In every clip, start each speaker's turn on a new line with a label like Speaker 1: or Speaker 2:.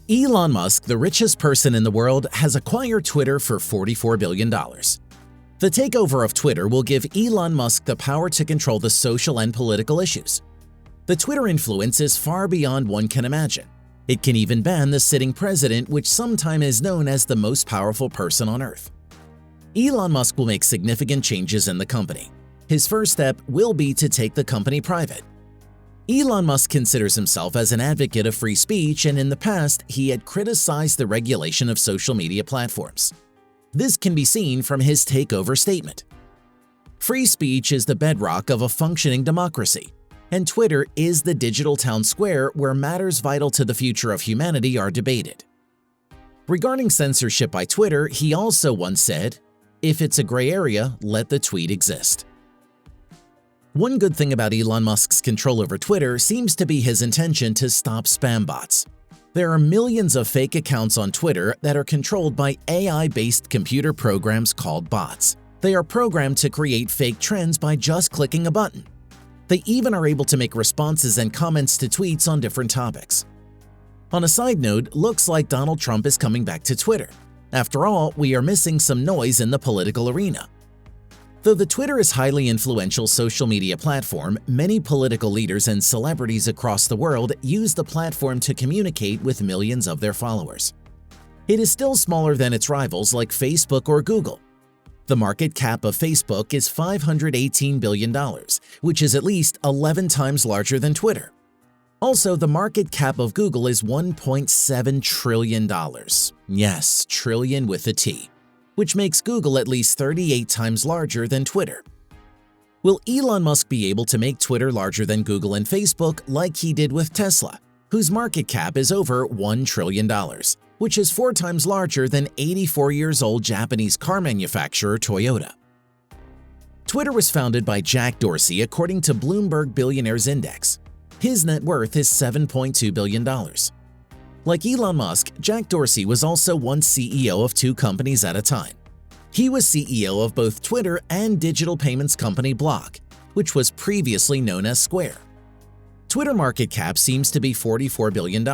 Speaker 1: Elon Musk, the richest person in the world, has acquired Twitter for $44 billion. The takeover of Twitter will give Elon Musk the power to control the social and political issues. The Twitter influence is far beyond one can imagine. It can even ban the sitting president, which sometimes is known as the most powerful person on Earth. Elon Musk will make significant changes in the company. His first step will be to take the company private. Elon Musk considers himself as an advocate of free speech, and in the past, he had criticized the regulation of social media platforms. This can be seen from his takeover statement. Free speech is the bedrock of a functioning democracy, and Twitter is the digital town square where matters vital to the future of humanity are debated. Regarding censorship by Twitter, he also once said, "If it's a gray area, let the tweet exist." One good thing about Elon Musk's control over Twitter seems to be his intention to stop spam bots. There are millions of fake accounts on Twitter that are controlled by AI-based computer programs called bots. They are programmed to create fake trends by just clicking a button. They even are able to make responses and comments to tweets on different topics. On a side note, looks like Donald Trump is coming back to Twitter. After all, we are missing some noise in the political arena. Though the Twitter is a highly influential social media platform, many political leaders and celebrities across the world use the platform to communicate with millions of their followers. It is still smaller than its rivals like Facebook or Google. The market cap of Facebook is $518 billion, which is at least 11 times larger than Twitter. Also, the market cap of Google is $1.7 trillion. Yes, trillion with a T, which makes Google at least 38 times larger than Twitter. Will Elon Musk be able to make Twitter larger than Google and Facebook like he did with Tesla, whose market cap is over $1 trillion, which is 4 times larger than 84-year-old Japanese car manufacturer Toyota? Twitter was founded by Jack Dorsey according to Bloomberg Billionaires Index. His net worth is $7.2 billion. Like Elon Musk, Jack Dorsey was also once CEO of 2 companies at a time. He was CEO of both Twitter and digital payments company Block, which was previously known as Square. Twitter market cap seems to be $44 billion,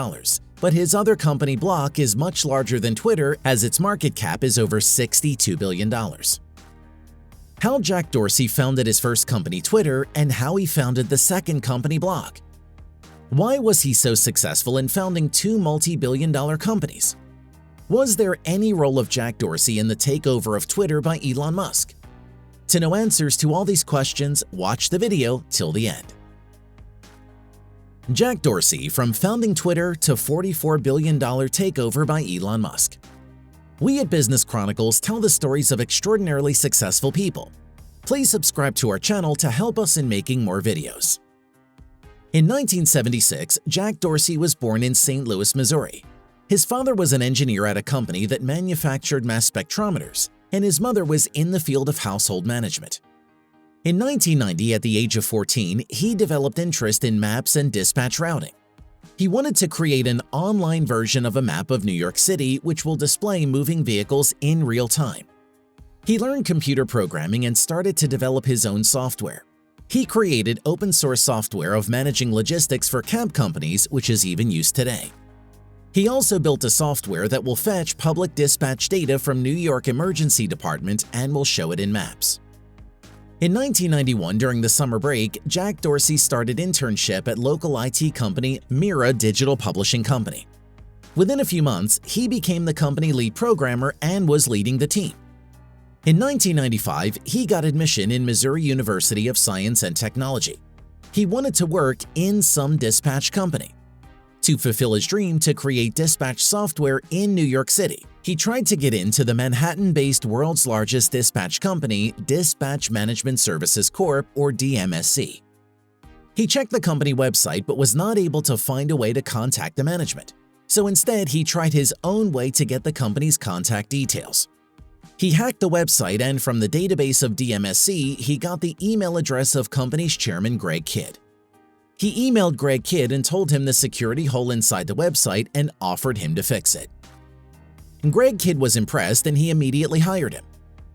Speaker 1: but his other company Block is much larger than Twitter as its market cap is over $62 billion. How Jack Dorsey founded his first company Twitter and how he founded the second company Block. Why was he so successful in founding 2 multi-billion-dollar companies? Was there any role of Jack Dorsey in the takeover of Twitter by Elon Musk? To know answers to all these questions, watch the video till the end. Jack Dorsey, from founding Twitter to $44 billion takeover by Elon Musk. We at Business Chronicles tell the stories of extraordinarily successful people. Please subscribe to our channel to help us in making more videos. In 1976, Jack Dorsey was born in St. Louis, Missouri. His father was an engineer at a company that manufactured mass spectrometers, and his mother was in the field of household management. In 1990, at the age of 14, he developed interest in maps and dispatch routing. He wanted to create an online version of a map of New York City which will display moving vehicles in real time. He learned computer programming and started to develop his own software. He created open-source software of managing logistics for cab companies, which is even used today. He also built a software that will fetch public dispatch data from New York Emergency Department and will show it in maps. In 1991, during the summer break, Jack Dorsey started internship at local IT company Mira Digital Publishing Company. Within a few months, he became the company lead programmer and was leading the team. In 1995, he got admission in Missouri University of Science and Technology. He wanted to work in some dispatch company. To fulfill his dream to create dispatch software in New York City, he tried to get into the Manhattan-based world's largest dispatch company, Dispatch Management Services Corp. Or DMSC. He checked the company website but was not able to find a way to contact the management. So instead, he tried his own way to get the company's contact details. He hacked the website, and from the database of DMSC, he got the email address of company's chairman Greg Kidd. He emailed Greg Kidd and told him the security hole inside the website and offered him to fix it. Greg Kidd was impressed and he immediately hired him.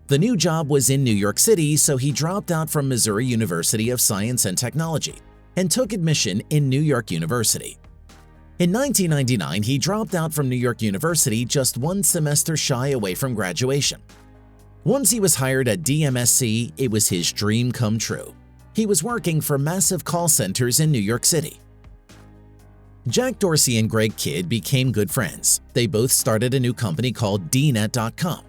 Speaker 1: The new job was in New York City, so he dropped out from Missouri University of Science and Technology and took admission in New York University. In 1999, he dropped out from New York University just one semester shy away from graduation. Once he was hired at DMSC, it was his dream come true. He was working for massive call centers in New York City. Jack Dorsey and Greg Kidd became good friends. They both started a new company called dnet.com.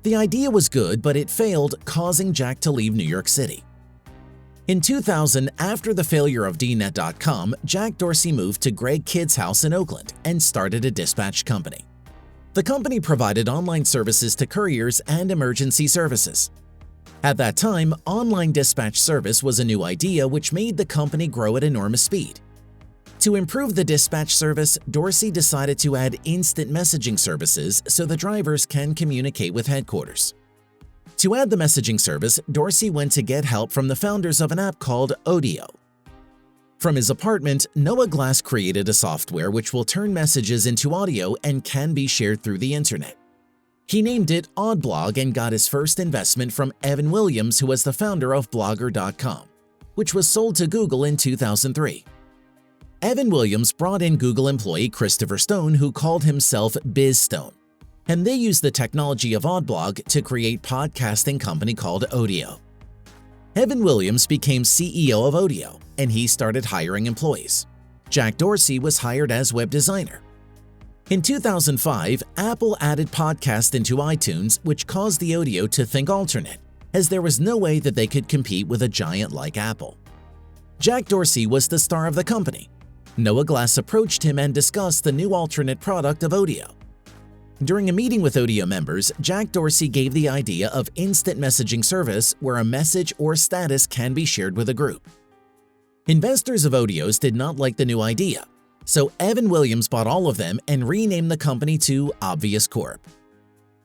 Speaker 1: The idea was good, but it failed, causing Jack to leave New York City. In 2000, after the failure of dnet.com, Jack Dorsey moved to Greg Kidd's house in Oakland and started a dispatch company. The company provided online services to couriers and emergency services. At that time, online dispatch service was a new idea which made the company grow at enormous speed. To improve the dispatch service, Dorsey decided to add instant messaging services so the drivers can communicate with headquarters. To add the messaging service, Dorsey went to get help from the founders of an app called Audio. From his apartment, Noah Glass created a software which will turn messages into audio and can be shared through the internet. He named it Oddblog and got his first investment from Evan Williams, who was the founder of Blogger.com, which was sold to Google in 2003. Evan Williams brought in Google employee Christopher Stone, who called himself Biz Stone, and they used the technology of Oddblog to create a podcasting company called Audio. Evan Williams became CEO of Audio, and he started hiring employees. Jack Dorsey was hired as web designer. In 2005, Apple added podcast into iTunes, which caused the Audio to think alternate, as there was no way that they could compete with a giant like Apple. Jack Dorsey was the star of the company. Noah Glass approached him and discussed the new alternate product of Audio. During a meeting with Audio members, Jack Dorsey gave the idea of instant messaging service where a message or status can be shared with a group. Investors of Audio's did not like the new idea, so Evan Williams bought all of them and renamed the company to Obvious Corp.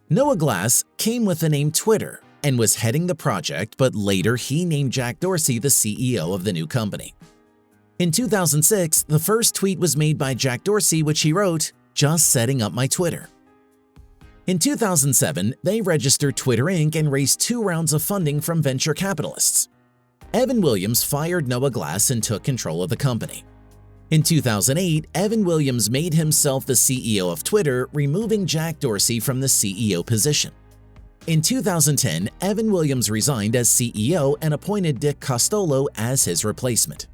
Speaker 1: Noah Glass came with the name Twitter and was heading the project, but later he named Jack Dorsey the CEO of the new company. In 2006, the first tweet was made by Jack Dorsey, which he wrote, "Just setting up my Twitter." In 2007, they registered Twitter Inc. and raised 2 rounds of funding from venture capitalists. Evan Williams fired Noah Glass and took control of the company. In 2008, Evan Williams made himself the CEO of Twitter, removing Jack Dorsey from the CEO position. In 2010, Evan Williams resigned as CEO and appointed Dick Costolo as his replacement.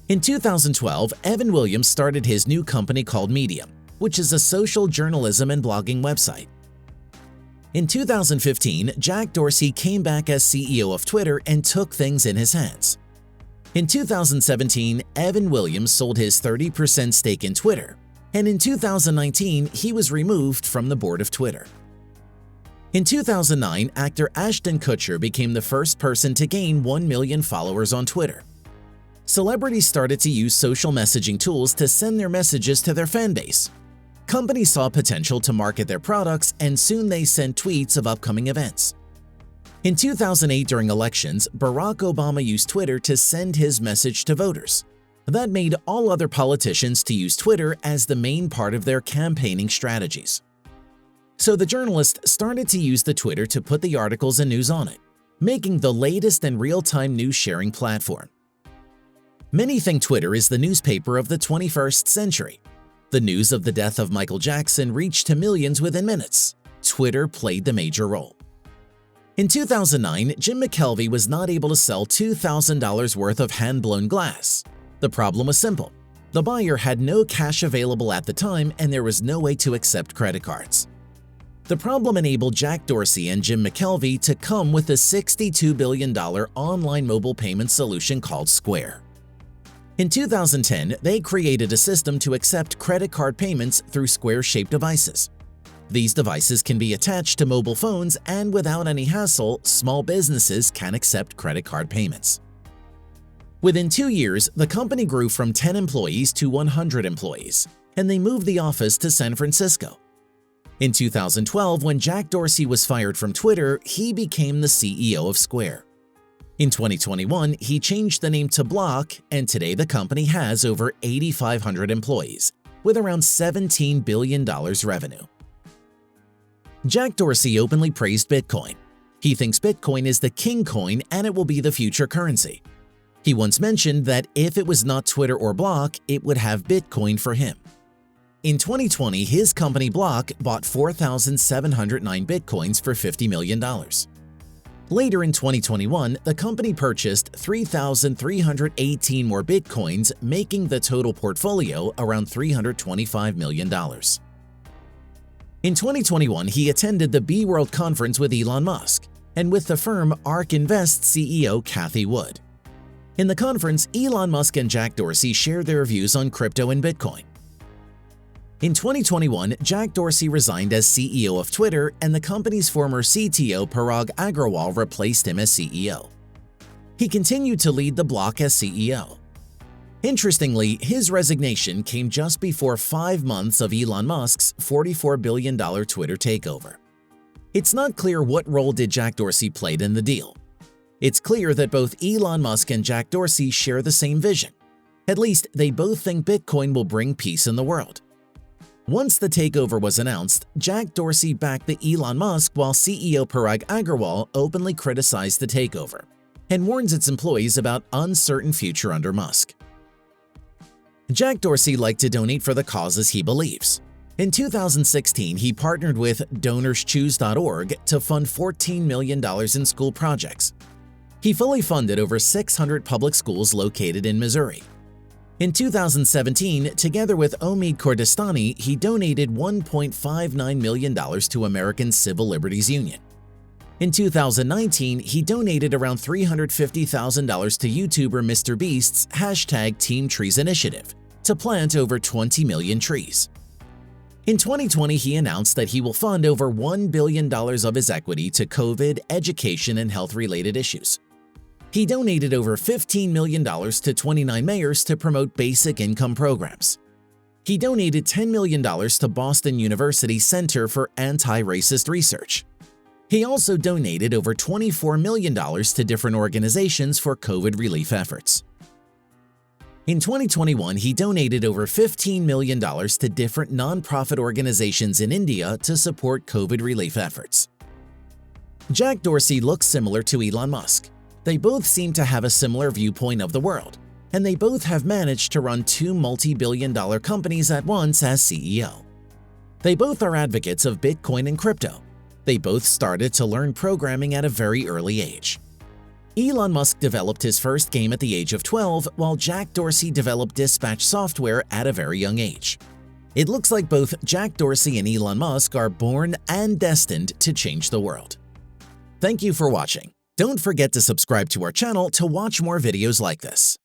Speaker 1: In 2012, Evan Williams started his new company called Medium, which is a social journalism and blogging website. In 2015, Jack Dorsey came back as CEO of Twitter and took things in his hands. In 2017, Evan Williams sold his 30% stake in Twitter, and in 2019, he was removed from the board of Twitter. In 2009, actor Ashton Kutcher became the first person to gain 1 million followers on Twitter. Celebrities started to use social messaging tools to send their messages to their fan base. Companies saw potential to market their products, and soon they sent tweets of upcoming events. In 2008, during elections, Barack Obama used Twitter to send his message to voters. That made all other politicians to use Twitter as the main part of their campaigning strategies. So the journalists started to use the Twitter to put the articles and news on it, making the latest and real-time news sharing platform. Many think Twitter is the newspaper of the 21st century. The news of the death of Michael Jackson reached to millions within minutes. Twitter played the major role. In 2009, Jim McKelvey was not able to sell $2,000 worth of hand-blown glass. The problem was simple. The buyer had no cash available at the time, and there was no way to accept credit cards. The problem enabled Jack Dorsey and Jim McKelvey to come with a $62 billion online mobile payment solution called Square. In 2010, they created a system to accept credit card payments through Square-shaped devices. These devices can be attached to mobile phones, and without any hassle, small businesses can accept credit card payments. Within 2 years, the company grew from 10 employees to 100 employees, and they moved the office to San Francisco. In 2012, when Jack Dorsey was fired from Twitter, he became the CEO of Square. In 2021, he changed the name to Block, and today the company has over 8,500 employees, with around $17 billion revenue. Jack Dorsey openly praised Bitcoin. He thinks Bitcoin is the king coin and it will be the future currency. He once mentioned that if it was not Twitter or Block, it would have Bitcoin for him. In 2020, his company Block bought 4,709 Bitcoins for $50 million. Later in 2021, the company purchased 3,318 more Bitcoins, making the total portfolio around $325 million. In 2021, he attended the B-World conference with Elon Musk and with the firm ARK Invest CEO Cathie Wood. In the conference, Elon Musk and Jack Dorsey shared their views on crypto and Bitcoin. In 2021, Jack Dorsey resigned as CEO of Twitter, and the company's former CTO Parag Agrawal replaced him as CEO. He continued to lead the Block as CEO. Interestingly, his resignation came just before 5 months of Elon Musk's $44 billion Twitter takeover. It's not clear what role did Jack Dorsey played in the deal. It's clear that both Elon Musk and Jack Dorsey share the same vision. At least, they both think Bitcoin will bring peace in the world. Once the takeover was announced, Jack Dorsey backed the Elon Musk while CEO Parag Agrawal openly criticized the takeover and warns its employees about uncertain future under Musk. Jack Dorsey liked to donate for the causes he believes. In 2016, he partnered with DonorsChoose.org to fund $14 million in school projects. He fully funded over 600 public schools located in Missouri. In 2017, together with Omid Kordestani, he donated $1.59 million to American Civil Liberties Union. In 2019, he donated around $350,000 to YouTuber MrBeast's #TeamTrees initiative to plant over 20 million trees. In 2020, he announced that he will fund over $1 billion of his equity to COVID, education, and health-related issues. He donated over $15 million to 29 mayors to promote basic income programs. He donated $10 million to Boston University Center for Anti-Racist Research. He also donated over $24 million to different organizations for COVID relief efforts. In 2021, he donated over $15 million to different nonprofit organizations in India to support COVID relief efforts. Jack Dorsey looks similar to Elon Musk. They both seem to have a similar viewpoint of the world, and they both have managed to run 2 multi-billion-dollar companies at once as CEO. They both are advocates of Bitcoin and crypto. They both started to learn programming at a very early age. Elon Musk developed his first game at the age of 12, while Jack Dorsey developed dispatch software at a very young age. It looks like both Jack Dorsey and Elon Musk are born and destined to change the world. Thank you for watching. Don't forget to subscribe to our channel to watch more videos like this.